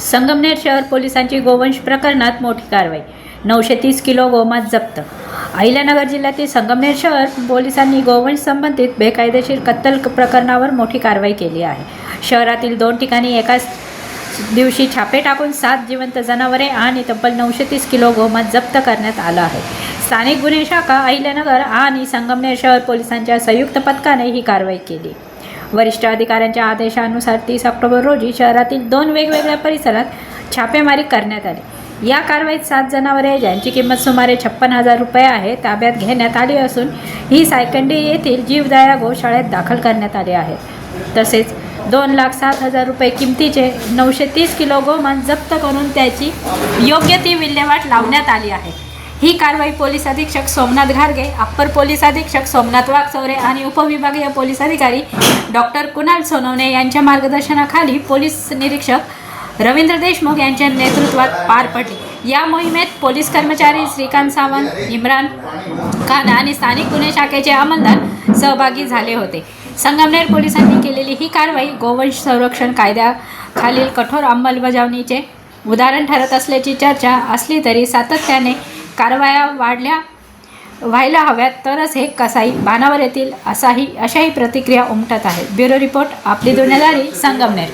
संगमनेर शहर पोलिसांची गोवंश प्रकरणात मोठी कारवाई. 930 किलो गोमांस जप्त. अहिल्यानगर जिल्ह्यातील संगमनेर शहर पोलिसांनी गोवंश संबंधित बेकायदेशीर कत्तल प्रकरणावर मोठी कारवाई केली आहे. शहरातील 2 ठिकाणी एकाच दिवशी छापे टाकून 7 जिवंत जनावरे आणि तब्बल 930 किलो गोमांस जप्त करण्यात आलं आहे. स्थानिक गुन्हे शाखा, अहिल्यानगर आणि संगमनेर शहर पोलिसांच्या संयुक्त पथकाने ही कारवाई केली. वरिष्ठ अधिकाऱ्यांच्या आदेशानुसार 30 ऑक्टोबर रोजी शहरातील 2 वेगवेगळ्या परिसरात छापेमारी करण्यात आली. या कारवाईत 7 जनावरे ज्यांची किंमत सुमारे 56,000 रुपये आहे ताब्यात घेण्यात आली असून ही सायकंडी येथील जीवदया गोशाळेत दाखल करण्यात आले आहेत. तसेच 2,07,000 रुपये किमतीचे 930 किलो गोमांस जप्त करून त्याची योग्य ती विल्हेवाट लावण्यात आली आहे. ही कारवाई पोलीस अधीक्षक सोमनाथ घारगे, अप्पर पोलीस अधीक्षक सोमनाथ वाघचौरे आणि उपविभागीय पोलीस अधिकारी डॉक्टर कुणाल सोनवणे यांच्या मार्गदर्शनाखाली पोलीस निरीक्षक रवींद्र देशमुख यांच्या नेतृत्वात पार पडली. या मोहिमेत पोलीस कर्मचारी श्रीकांत सावंत, इम्रान खान आणि स्थानिक गुन्हे शाखेचे अंमलदार सहभागी झाले होते. संगमनेर पोलिसांनी केलेली ही कारवाई गोवंश संरक्षण कायद्याखालील कठोर अंमलबजावणीचे उदाहरण ठरत असल्याची चर्चा असली तरी सातत्याने कारवाया व्हायला हव्यात तरच हे कसाई भानावर येतील अशाही प्रतिक्रिया उमटत आहेत. ब्युरो रिपोर्ट, आपली दुनियादारी, संगमनेर.